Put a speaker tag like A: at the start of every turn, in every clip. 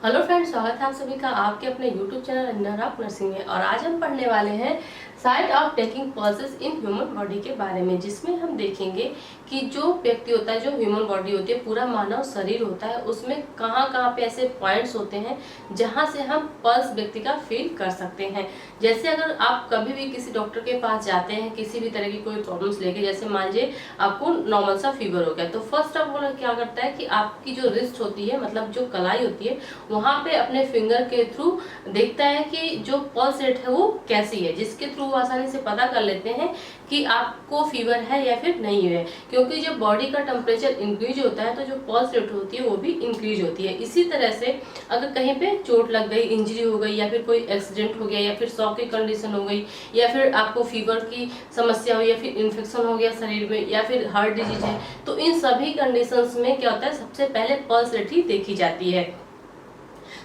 A: Hello friends, स्वागत है आप सभी का आपके अपने यूट्यूब चैनल नराप नर्सिंग में। और आज हम पढ़ने वाले हैं site of taking pulses in human body के बारे में, जिसमें हम देखेंगे कि जो व्यक्ति होता है, जो ह्यूमन बॉडी होती है, पूरा मानव शरीर होता है, उसमें कहाँ कहाँ पे ऐसे पॉइंट्स होते हैं जहाँ से हम पल्स व्यक्ति का फील कर सकते हैं। जैसे अगर आप कभी भी किसी डॉक्टर के पास जाते हैं किसी भी तरह की कोई प्रॉब्लम्स लेके, जैसे मान लीजिए आपको नॉर्मल सा फीवर हो गया, तो फर्स्ट ऑफ ऑल क्या करता है कि आपकी जो रिस्ट होती है, मतलब जो कलाई होती है, वहां पे अपने फिंगर के थ्रू देखता है कि जो पल्स रेट है वो कैसी है, जिसके थ्रू आसानी से पता कर लेते हैं कि आपको फीवर है या फिर नहीं है। क्योंकि जब बॉडी का टेम्परेचर इंक्रीज होता है तो जो पल्स रेट होती है वो भी इंक्रीज होती है। इसी तरह से अगर कहीं पे चोट लग गई, इंजरी हो गई, या फिर कोई एक्सीडेंट हो गया, या फिर शॉक की कंडीशन हो गई, या फिर आपको फीवर की समस्या हो, या फिर इन्फेक्शन हो गया शरीर में, या फिर हार्ट डिजीज है, तो इन सभी कंडीशंस में क्या होता है, सबसे पहले पल्स रेट ही देखी जाती है।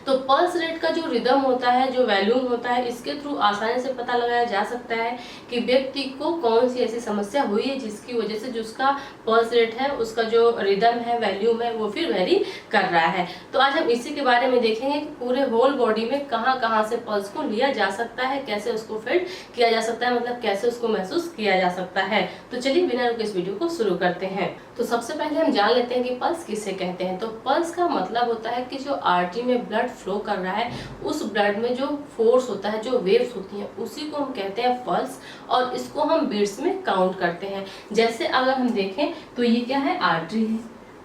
A: तो पल्स रेट का जो रिदम होता है, जो वॉल्यूम होता है, इसके थ्रू आसानी से पता लगाया जा सकता है कि व्यक्ति को कौन सी ऐसी समस्या हुई है जिसकी वजह से जिसका पल्स रेट है, उसका जो रिदम है, वॉल्यूम है, वो फिर वेरी कर रहा है। तो आज हम इसी के बारे में देखेंगे कि पूरे होल बॉडी में कहाँ कहाँ से पल्स को लिया जा सकता है, कैसे उसको फील किया जा सकता है, मतलब कैसे उसको महसूस किया जा सकता है। तो चलिए बिना रुके इस वीडियो को शुरू करते हैं। तो सबसे पहले हम जान लेते हैं कि पल्स किसे कहते हैं। तो पल्स का मतलब होता है कि जो आर्टरी में ब्लड फ्लो कर रहा है, उस ब्लड में जो फोर्स होता है, जो वेव्स होती हैं, उसी को हम कहते हैं पल्स। और इसको हम बीट्स में काउंट करते हैं। जैसे अगर हम देखें तो ये क्या है, आर्टरी है।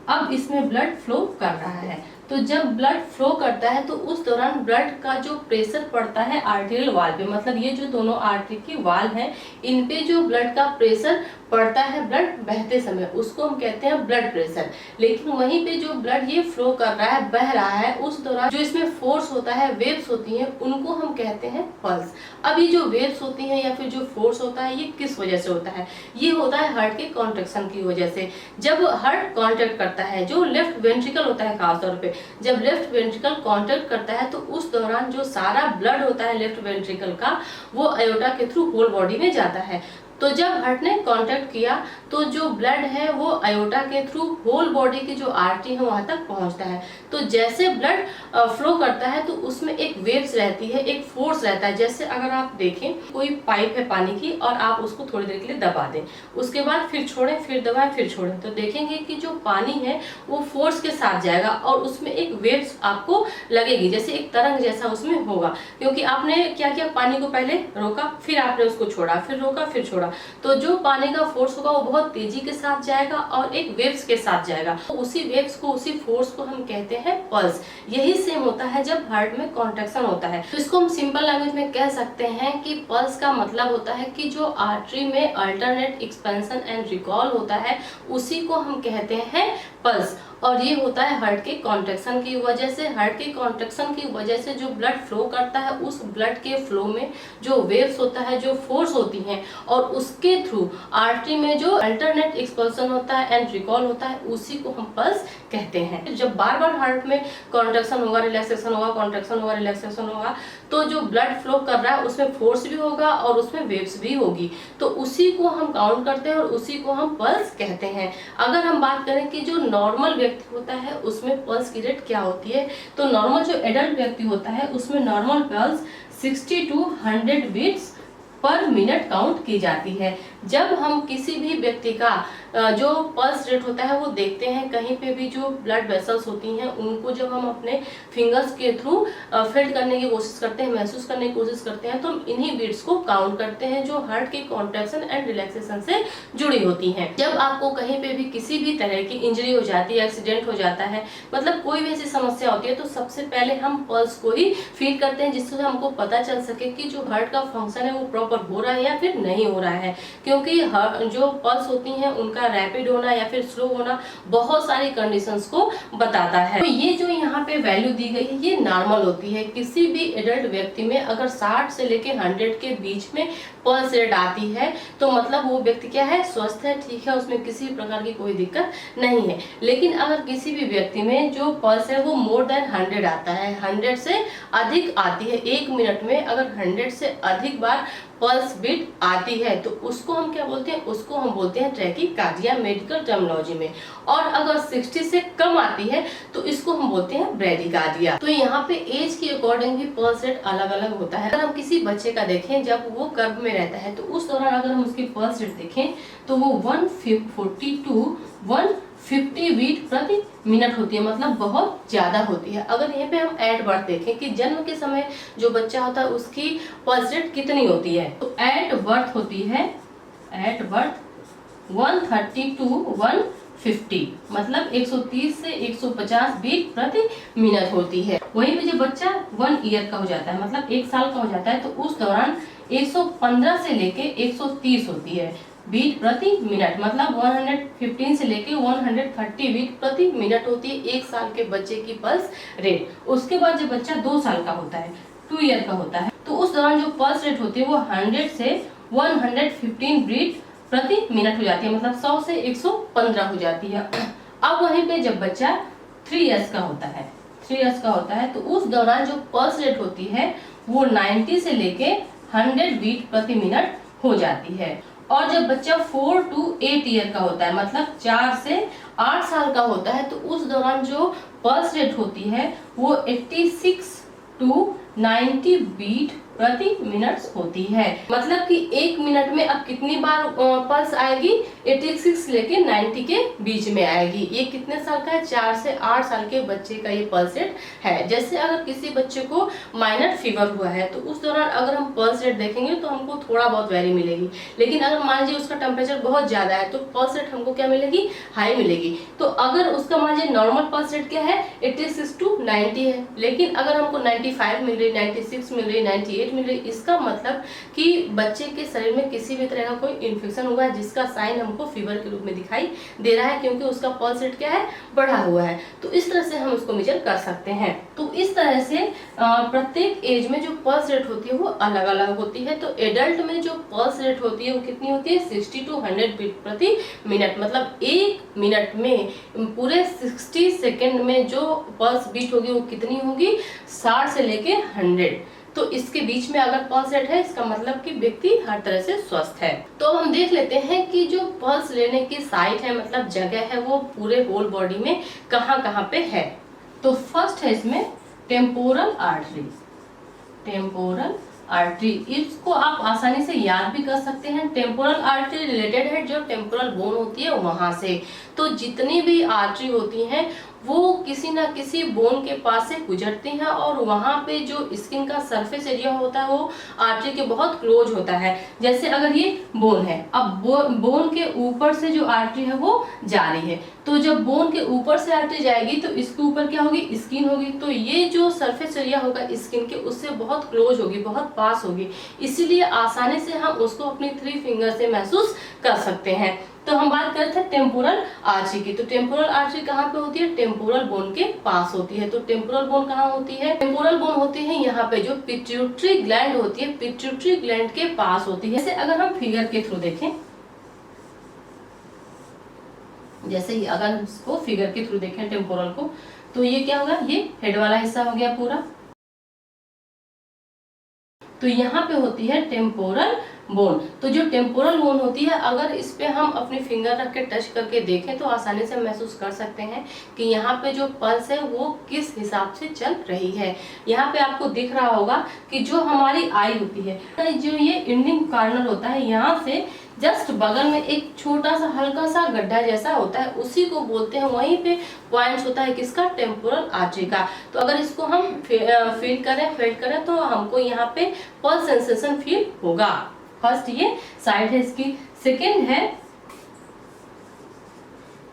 A: अब इसमें ब्लड फ्लो कर रहा है, तो जब ब्लड फ्लो करता है तो उस दौरान ब्लड का जो प्रेशर पड़ता है आर्टेरियल वाल पे, मतलब ये जो दोनों आर्टरी की वाल हैं, इन पे जो ब्लड का प्रेशर पड़ता है ब्लड बहते समय, उसको हम कहते हैं ब्लड प्रेशर। लेकिन वहीं पे जो ब्लड ये फ्लो कर रहा है, बह रहा है, उस दौरान जो इसमें फोर्स होता है, वेव्स होती हैं, उनको हम कहते हैं पल्स। अब ये जो वेव्स होती हैं या फिर जो फोर्स होता है, ये किस वजह से होता है? ये होता है हार्ट के कॉन्ट्रैक्शन की वजह से। जब हार्ट कॉन्ट्रैक्ट करता है, जो लेफ्ट वेंट्रिकल होता है खासतौर पे, जब लेफ्ट वेंट्रिकल कॉन्ट्रैक्ट करता है तो उस दौरान जो सारा ब्लड होता है लेफ्ट वेंट्रिकल का, वो अयोटा के थ्रू होल बॉडी में जाता है। तो जब हार्ट ने कांटेक्ट किया तो जो ब्लड है वो अयोटा के थ्रू होल बॉडी की जो आर्टरी है वहां तक पहुंचता है। तो जैसे ब्लड फ्लो करता है तो उसमें एक वेव्स रहती है, एक फोर्स रहता है। जैसे अगर आप देखें कोई पाइप है पानी की और आप उसको थोड़ी देर के लिए दबा दें, उसके बाद फिर छोड़ें, फिर दबाएं, फिर छोड़ें, तो देखेंगे कि जो पानी है वो फोर्स के साथ जाएगा और उसमें एक वेव्स आपको लगेगी, जैसे एक तरंग जैसा उसमें होगा। क्योंकि आपने क्या किया, पानी को पहले रोका, फिर आपने उसको छोड़ा, फिर रोका, फिर छोड़ा, तो जो पानी का फोर्स होगा वो बहुत तेजी के साथ जाएगा और एक वेव्स के साथ जाएगा। तो उसी वेव्स को, उसी फोर्स को हम कहते हैं पल्स। यही सेम होता है जब हार्ट में कॉन्ट्रैक्शन होता है। तो इसको हम सिंपल लैंग्वेज में कह सकते हैं कि पल्स का मतलब होता है कि जो आर्टरी में अल्टरनेट एक्सपेंशन एंड रिकॉल होता है, उसी को हम कहते हैं पल्स। और ये होता है हार्ट के कॉन्ट्रैक्शन की वजह से। हार्ट के कॉन्ट्रैक्शन की वजह से जो ब्लड फ्लो करता है, उस ब्लड के फ्लो में जो वेव्स होता है, जो फोर्स होती हैं, और उसके थ्रू आर्टरी में जो अल्टरनेट एक्सपल्सन होता है एंड रिकॉल होता है, उसी को हम पल्स कहते हैं। जब बार बार हार्ट में कॉन्ट्रैक्शन होगा, रिलैक्सेशन होगा, कॉन्ट्रैक्शन होगा, रिलैक्सेशन होगा, तो जो ब्लड फ्लो कर रहा है उसमें फोर्स भी होगा और उसमें वेव्स भी होगी। तो उसी को हम काउंट करते हैं और उसी को हम पल्स कहते हैं। अगर हम बात करें कि जो नॉर्मल व्यक्ति होता है उसमें पल्स की रेट क्या होती है, तो नॉर्मल जो एडल्ट व्यक्ति होता है उसमें normal pulse 60 to 100 beats per minute count की जाती है। जब हम किसी भी व्यक्ति का जो पल्स रेट होता है वो देखते हैं, कहीं पे भी जो ब्लड वेसल्स होती हैं उनको जब हम अपने फिंगर्स के थ्रू फील करने की कोशिश करते हैं, महसूस करने की कोशिश करते हैं, तो हम इन्हीं बीट्स को काउंट करते हैं जो हार्ट के कॉन्ट्रैक्शन एंड रिलैक्सेशन से जुड़ी होती हैं। जब आपको कहीं पे भी किसी भी तरह की इंजरी हो जाती है, एक्सीडेंट हो जाता है, मतलब कोई भी ऐसी समस्या होती है, तो सबसे पहले हम पल्स को ही फील करते हैं, जिससे हमको पता चल सके कि जो हार्ट का फंक्शन है वो प्रॉपर हो रहा है या फिर नहीं हो रहा है। क्योंकि जो पल्स होती हैं उनका रैपिड होना या फिर स्लो होना बहुत सारी कंडीशंस को बताता है। तो ये जो यहाँ पे वैल्यू दी गई है ये नॉर्मल होती है। किसी भी एडल्ट व्यक्ति में अगर 60 से लेके 100 के बीच में पल्स रेट आती है तो मतलब वो व्यक्ति क्या है, स्वस्थ है, ठीक है, उसमें किसी भी प्रकार की कोई दिक्कत नहीं है। लेकिन अगर किसी भी व्यक्ति में जो पल्स है वो मोर देन 100 आता है, 100 से अधिक आती है, एक मिनट में अगर 100 से अधिक बार पल्स बीट आती है तो उसको हम क्या बोलते हैं, उसको हम बोलते हैं ट्रैकीकार्डिया मेडिकल टर्मिनोलॉजी में। और अगर 60 से कम आती है तो इसको हम बोलते हैं ब्रेडिकार्डिया। तो यहाँ पे एज के अकॉर्डिंग भी पल्स रेट अलग अलग होता है। अगर हम किसी बच्चे का देखें जब वो गर्भ में रहता है तो उस दौरान अगर हम उसकी पल्स रेट देखें तो वो 140 टू 150 बीट प्रति मिनट होती है, मतलब बहुत ज्यादा होती है। अगर यहाँ पे हम एट बर्थ देखें कि जन्म के समय जो बच्चा होता है उसकी पल्स रेट कितनी होती है, तो एट बर्थ होती है, एट बर्थ 130 टू 150, मतलब 130 से 150 बीट प्रति मिनट होती है। वहीं पे जब बच्चा 1 ईयर का हो जाता है, मतलब 1 साल का हो जाता है, तो उस दौरान 115 से लेके 130 होती है बीट प्रति मिनट, मतलब 115 से लेके 130 बीट प्रति मिनट होती है 1 साल के बच्चे की पल्स रेट। उसके बाद जब बच्चा 2 साल का होता है, 2 ईयर का होता है, तो उस दौरान जो पल्स रेट होती है वो 100 से 115 बीट प्रति मिनट हो जाती है, मतलब 100 से 115 हो जाती है। अब वहीं पे जब बच्चा 3 इयर्स का होता है, 3 इयर्स का होता है, तो उस दौरान जो पल्स रेट होती है वो 90 से लेके 100 बीट प्रति मिनट हो जाती है। और जब बच्चा 4 टू 8 ईयर का होता है, मतलब 4 से 8 साल का होता है, तो उस दौरान जो पल्स रेट होती है वो 86 टू 90 बीट प्रति मिनट होती है, मतलब कि 1 मिनट में अब कितनी बार पल्स आएगी, 86 लेके 90 के बीच में आएगी। ये कितने साल का है, 4 से 8 साल के बच्चे का ये पल्स रेट है। जैसे अगर किसी बच्चे को माइनर फीवर हुआ है तो उस दौरान अगर हम पल्स रेट देखेंगे तो हमको थोड़ा बहुत वैरी मिलेगी, लेकिन अगर मान लीजिए उसका टेम्परेचर बहुत ज्यादा है तो पल्स रेट हमको क्या मिलेगी, हाई मिलेगी। तो अगर उसका मान लीजिए नॉर्मल पल्स रेट क्या है, 86 टू 90 है, लेकिन अगर हमको 95 मिल रही, 96 मिल रही, 98 मिल रही, इसका मतलब कि बच्चे के शरीर में किसी भी तरह का कोई इन्फेक्शन हुआ है जिसका साइन हमको फीवर के रूप में दिखाई दे रहा है, क्योंकि उसका पल्स रेट क्या है, बढ़ा हुआ है। तो इस तरह से हम उसको मेजर कर सकते हैं। तो इस तरह से प्रत्येक एज में जो पल्स रेट होती है वो अलग अलग होती है। तो एडल्ट में जो पल्स रेट होती है वो कितनी होती है, 60 टू 100 बीट प्रति मिनट, मतलब 1 मिनट में पूरे 60 सेकेंड में जो पल्स बीट होगी वो कितनी होगी, 60 से लेके 100। तो इसके बीच में अगर पल्स रेट है इसका मतलब कि व्यक्ति हर तरह से स्वस्थ है। तो हम देख लेते हैं कि जो पल्स लेने की साइट है, मतलब जगह है, वो पूरे होल बॉडी में कहाँ कहाँ पे है। तो फर्स्ट है इसमें टेम्पोरल आर्टरी, टेम्पोरल आर्टरी, इसको आप आसानी से याद भी कर सकते हैं। टेम्पोरल आर्टरी रिलेटेड है जो टेम्पोरल बोन होती है वहां से। तो जितनी भी आर्टरी होती हैं वो किसी ना किसी बोन के पास से गुजरती हैं और वहां पे जो स्किन का सरफेस एरिया होता है वो आर्टरी के बहुत क्लोज होता है। जैसे अगर ये बोन है, अब बोन के ऊपर से जो आर्टरी है वो जा रही है, तो जब बोन के ऊपर से आर्टरी जाएगी तो इसके ऊपर क्या होगी, स्किन होगी। तो ये जो सरफेस एरिया होगा स्किन के उससे बहुत क्लोज होगी, बहुत पास होगी, इसीलिए आसानी से हम उसको अपनी 3 फिंगर से महसूस कर सकते हैं। तो हम बात कर रहे थे टेम्पोरल आर्टरी की। तो टेम्पोरल आर्टरी कहाँ पे होती है, टेम्पोरल बोन के पास होती है। तो टेम्पोरल बोन कहाँ होती है, टेम्पोरल बोन होती है यहाँ पे जो पिट्यूटरी ग्लैंड होती है, पिट्यूटरी ग्लैंड के पास होती है। जैसे अगर हम फिगर के थ्रू देखें, जैसे ही अगर हम इसको फिगर के थ्रू देखें टेम्पोरल को, तो ये क्या होगा, ये हेड वाला हिस्सा हो गया पूरा। तो यहाँ पे होती है टेम्पोरल बोन। तो जो टेम्पोरल बोन होती है अगर इस पे हम अपनी फिंगर रख के टच करके देखें तो आसानी से महसूस कर सकते हैं कि यहाँ पे जो पल्स है वो किस हिसाब से चल रही है। यहाँ पे आपको दिख रहा होगा कि जो हमारी आई होती है, जो ये इंडिंग कॉर्नर होता है, यहाँ से जस्ट बगल में एक छोटा सा हल्का सा गड्ढा जैसा होता है, उसी को बोलते हैं, वहीं पे पॉइंट्स होता है किसका, टेम्पोरल आर्टरी का। तो अगर इसको हम फील करें तो हमको यहाँ पे पल्स सेंसेशन फील होगा। फर्स्ट ये साइड है इसकी। सेकेंड है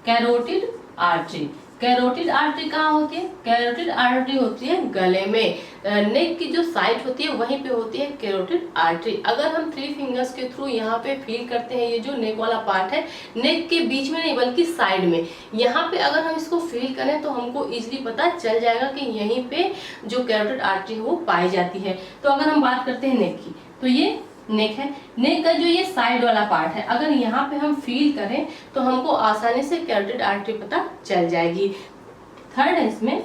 A: कैरोटिड आर्टरी। कैरोटिड आर्टरी कहाँ होती है, कैरोटिड आर्टरी होती है गले में, नेक की जो साइड होती है वहीं पे होती है कैरोटिड आर्टरी। अगर हम 3 फिंगर्स के थ्रू यहाँ पे फील करते हैं, ये जो नेक वाला पार्ट है, नेक के बीच में नहीं बल्कि साइड में, यहाँ पे अगर हम इसको फील करें तो हमको इजीली पता चल जाएगा कि यहीं पे जो कैरोटिड आर्टरी है वो पाई जाती है। तो अगर हम बात करते हैं नेक की, तो ये नेक है, नेक का जो ये साइड वाला पार्ट है, अगर यहाँ पे हम फील करें तो हमको आसानी से कैरोटिड आर्टरी पता चल जाएगी। थर्ड है इसमें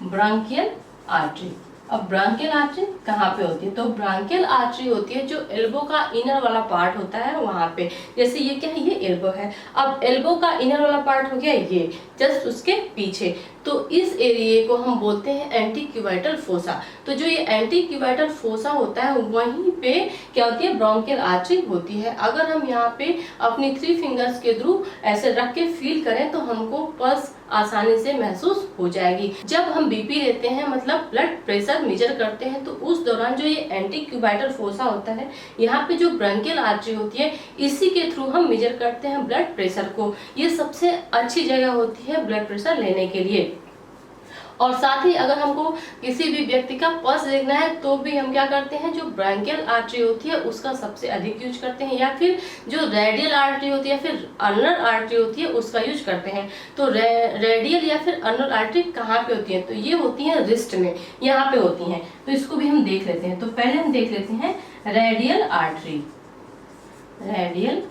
A: ब्रांकियल आर्टरी। अब ब्रांकियल आर्टरी कहाँ पे होती है? तो ब्रांकियल आर्टरी होती है जो एल्बो का इनर वाला पार्ट होता है वहां पे। जैसे ये क्या है, ये एल्बो है। अब एल्बो का इनर वाला पार्ट हो गया ये, जस्ट उसके पीछे। तो इस एरिया को हम बोलते हैं एंटी क्यूबाइटल फोसा। तो जो ये एंटी क्यूबाइटल फोसा होता है वहीं पे क्या होती है, ब्रांकियल आर्टरी होती है। अगर हम यहाँ पे अपनी 3 फिंगर्स के थ्रू ऐसे रख के फील करें तो हमको पल्स आसानी से महसूस हो जाएगी। जब हम बीपी लेते हैं, मतलब ब्लड प्रेशर मेजर करते हैं, तो उस दौरान जो ये एंटी क्यूबाइटल फोसा होता है, यहाँ पे जो ब्रांकियल आर्टरी होती है, इसी के थ्रू हम मेजर करते हैं ब्लड प्रेशर को। ये सबसे अच्छी जगह होती है ब्लड प्रेशर लेने के लिए। और साथ ही अगर हमको किसी भी व्यक्ति का पल्स देखना है तो भी हम क्या करते हैं, जो ब्रांकियल आर्टरी होती है उसका सबसे अधिक यूज करते हैं, या फिर जो रेडियल आर्टरी होती है, फिर अल्नर आर्टरी होती है, उसका यूज करते हैं। तो रेडियल या फिर अल्नर आर्टरी कहाँ पे होती है? तो ये होती है रिस्ट में, यहाँ पे होती हैं। तो इसको भी हम देख लेते हैं। तो पहले हम देख लेते हैं रेडियल आर्टरी। रेडियल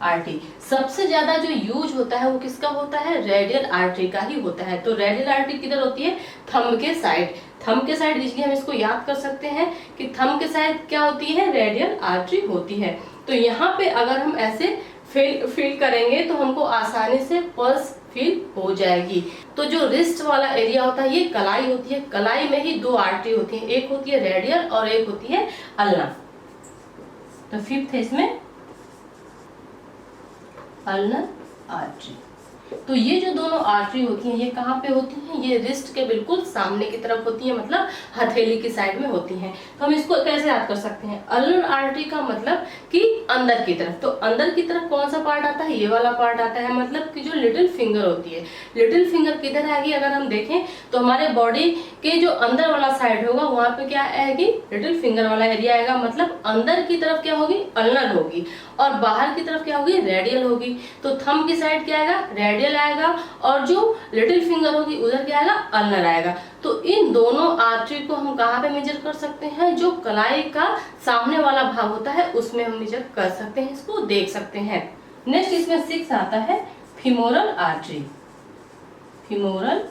A: आर्टरी सबसे ज्यादा जो यूज होता है वो किसका होता है? रेडियल आर्टरी का ही होता है। तो रेडियल आर्टरी किधर होती है? थंब के साइड। थंब के साइड, इसलिए हम इसको याद कर सकते हैं कि थंब के साइड क्या होती है? रेडियल आर्टरी होती है। तो यहाँ पे अगर हम ऐसे फील करेंगे तो हमको आसानी से पल्स फील हो जाएगी। तो जो रिस्ट वाला एरिया होता है ये कलाई होती है। कलाई में ही 2 आर्टरी होती है, एक होती है रेडियल और एक होती है अल्नर। तो 5th है इसमें अल्नर आर्टरी। तो ये जो दोनों आर्टरी होती हैं ये कहाँ पे होती हैं? ये रिस्ट के बिल्कुल सामने की तरफ होती है, मतलब हथेली की साइड में होती हैं। तो हम इसको कैसे याद कर सकते हैं? अल्नर आर्टरी का मतलब कि अंदर की तरफ। तो अंदर की तरफ कौन सा पार्ट आता है? ये वाला पार्ट आता है, मतलब कि जो लिटिल फिंगर होती है। लिटिल फिंगर किधर आएगी? अगर हम देखें तो हमारे बॉडी के जो अंदर वाला साइड होगा वहां पे क्या आएगी? लिटिल फिंगर वाला एरिया आएगा। मतलब अंदर की तरफ क्या होगी? अल्नर होगी, और बाहर की तरफ क्या होगी? रेडियल होगी। तो थंब की साइड क्या आएगा? रेडियल आएगा, और जो लिटिल फिंगर होगी उधर क्या आएगा? अल्नर आएगा। तो इन दोनों आर्टरी को हम कहाँ पे मेजर कर सकते हैं? जो कलाई का सामने वाला भाग होता है उसमें हम मेजर कर सकते हैं, इसको देख सकते हैं। नेक्स्ट इसमें 6 आता है फीमोरल आर्टरी। फीमोरल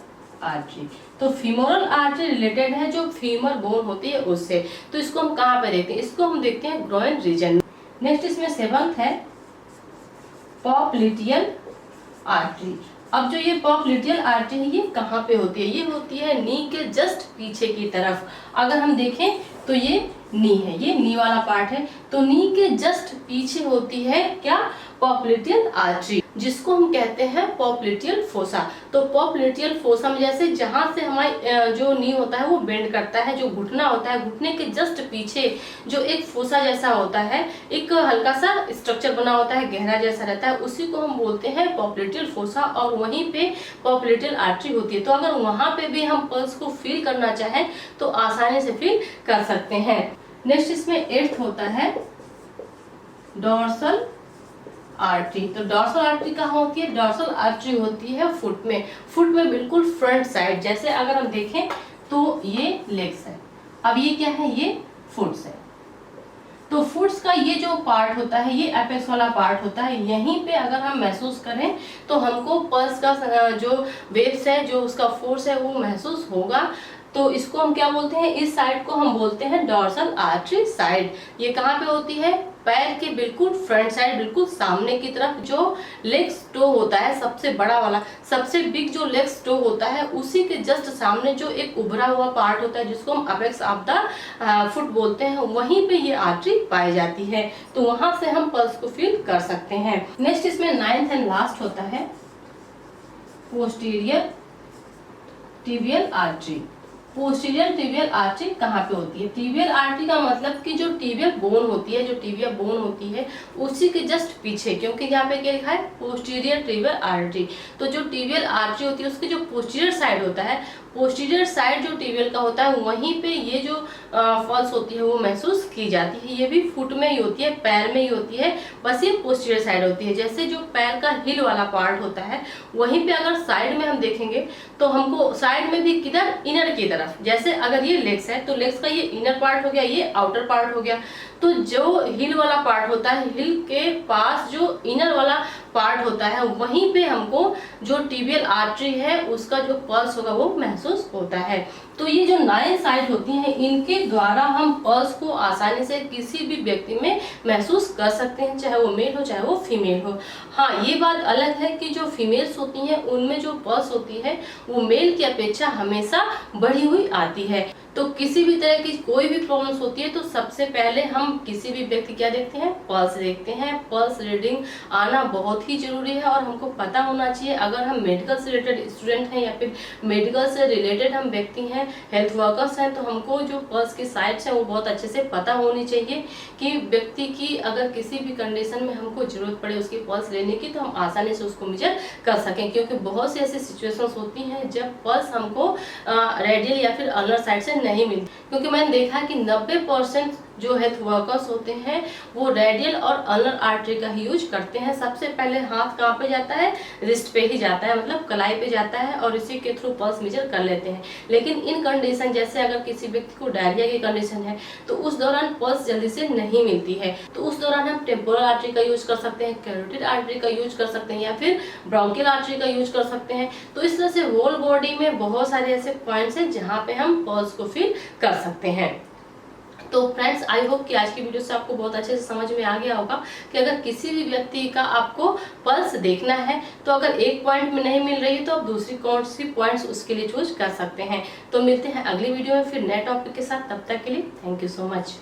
A: आर्टरी, तो फीमोरल आर्टरी रिलेटेड है जो फीमर बोन होती है उससे। तो इसको हम कहाँ पे देखते हैं? इसको हम देखते हैं ग्रोइन रीजन में। नेक्स्ट इसमें 7th है पॉप्लिटियल आर्टरी। अब जो ये पॉप्लिटियल आर्टरी है ये कहाँ पे होती है? ये होती है नी के जस्ट पीछे की तरफ। अगर हम देखें तो ये नी है, ये नी वाला पार्ट है। तो नी के जस्ट पीछे होती है क्या? पॉप्लिटियल आर्टरी, जिसको हम कहते हैं पॉप्लिटियल फोसा। तो पॉप्लिटियल फोसा में जैसे जहां से हमारी जो नी होता है वो बेंड करता है, जो घुटना होता है, घुटने के जस्ट पीछे जो एक फोसा जैसा होता है, एक हल्का सा स्ट्रक्चर बना होता है, गहरा जैसा रहता है, उसी को हम बोलते हैं पॉप्लिटियल फोसा, और वहीं पे पॉप्लिटियल आर्टरी होती है। तो अगर वहां पे भी हम पल्स को फील करना चाहें तो आसानी से फील कर सकते हैं। नेक्स्ट इसमें 8th होता है डोर्सल आर्टरी। तो डोर्सल आर्टरी कहाँ होती है? डोर्सल आर्टरी होती है फुट में। फुट में बिल्कुल फ्रंट साइड। जैसे अगर हम देखें तो ये लेग्स है, अब ये क्या है? ये फुट्स है। तो फुट्स का ये जो पार्ट होता है ये एपेक्स वाला पार्ट होता है। यहीं पे अगर हम महसूस करें तो हमको पल्स का जो वेव्स है, जो उसका फोर्स है वो महसूस होगा। तो इसको हम क्या बोलते हैं? इस साइड को हम बोलते हैं डोर्सल आर्टरी साइड। ये कहाँ पे होती है? पैर के बिल्कुल फ्रंट साइड, बिल्कुल सामने की तरफ। जो लेग्स टो होता है सबसे बड़ा वाला, सबसे बिग जो लेग्स टो होता है उसी के जस्ट सामने जो एक उभरा हुआ पार्ट होता है जिसको हम अपेक्स ऑफ द फुट बोलते हैं, वहीं पे ये आर्टरी पाई जाती है। तो वहां से हम पल्स को फील कर सकते हैं। नेक्स्ट इसमें 9th एंड लास्ट होता है posterior tibial artery. Posterior tibial artery कहाँ पे होती है? टिबियल आर्टरी का मतलब कि जो टिबियल बोन होती है, जो टिबिया बोन होती है उसी के जस्ट पीछे, क्योंकि यहाँ पे क्या लिखा है? Posterior tibial artery. तो जो टिबियल आर्टरी होती है उसके जो पोस्टीरियर साइड होता है, पोस्टीरियर साइड जो टिबियल का होता है वहीं पे ये जो पल्स होती है वो महसूस की जाती है। ये भी फुट में ही होती है, पैर में ही होती है, बस ये पोस्टीरियर साइड होती है। जैसे जो पैर का हिल वाला पार्ट होता है वहीं पे अगर साइड में हम देखेंगे तो हमको साइड में भी किधर? इनर की तरफ। तरफ। जैसे अगर ये लेग्स है तो लेग्स का ये इनर पार्ट हो गया, ये आउटर पार्ट हो गया। तो जो हिल वाला पार्ट होता है, हिल के पास जो इनर वाला पार्ट होता है, वहीं पे हमको जो टिबियल आर्टरी है उसका जो पल्स होगा वो महसूस होता है। तो ये जो 9 साइड होती हैं, इनके द्वारा हम पल्स को आसानी से किसी भी व्यक्ति में महसूस कर सकते हैं, चाहे वो मेल हो चाहे वो फीमेल हो। हाँ, ये बात अलग है कि जो फीमेल्स होती हैं उनमें जो पल्स होती है वो मेल की अपेक्षा हमेशा बढ़ी हुई आती है। तो किसी भी तरह की कोई भी प्रॉब्लम्स होती है तो सबसे पहले हम किसी भी व्यक्ति क्या देखते हैं, पल्स देखते हैं। पल्स रीडिंग आना बहुत ही जरूरी है और हमको पता होना चाहिए। अगर हम मेडिकल से रिलेटेड स्टूडेंट हैं या फिर मेडिकल से रिलेटेड हम व्यक्ति हैं, हेल्थ वर्कर्स हैं, तो हमको जो पल्स की साइट्स हैं वो बहुत अच्छे से पता होनी चाहिए कि व्यक्ति की अगर किसी भी कंडीशन में हमको जरूरत पड़े उसकी पल्स लेने की तो हम आसानी से उसको मेजर कर सकें। क्योंकि बहुत सी ऐसी सिचुएशंस होती हैं जब पल्स हमको रेडियल या फिर अल्नर साइड से नहीं मिलती। क्योंकि मैंने देखा है कि 90% जो हेल्थ वर्कर्स होते हैं वो रेडियल और अल्नर आर्टरी का ही यूज करते हैं। सबसे पहले हाथ कहाँ पे जाता है, रिस्ट पे ही जाता है, मतलब कलाई पे जाता है और इसी के थ्रू पल्स मेजर कर लेते हैं। लेकिन इन कंडीशन जैसे अगर किसी व्यक्ति को डायरिया की कंडीशन है तो उस दौरान पल्स जल्दी से नहीं मिलती है, तो उस दौरान हम टेम्पोरल आर्टरी का यूज कर सकते हैं, कैरोटिड आर्टरी का यूज कर सकते हैं या फिर ब्रोंकियल आर्टरी का यूज कर सकते हैं। तो इस तरह से होल बॉडी में बहुत सारे ऐसे पॉइंट्स हैं जहाँ पे हम पल्स को फील कर सकते हैं। तो फ्रेंड्स, आई होप कि आज की वीडियो से आपको बहुत अच्छे से समझ में आ गया होगा कि अगर किसी भी व्यक्ति का आपको पल्स देखना है तो अगर एक पॉइंट में नहीं मिल रही है तो आप दूसरी कौन सी पॉइंट्स उसके लिए चूज कर सकते हैं। तो मिलते हैं अगली वीडियो में फिर नए टॉपिक के साथ। तब तक के लिए थैंक यू सो मच।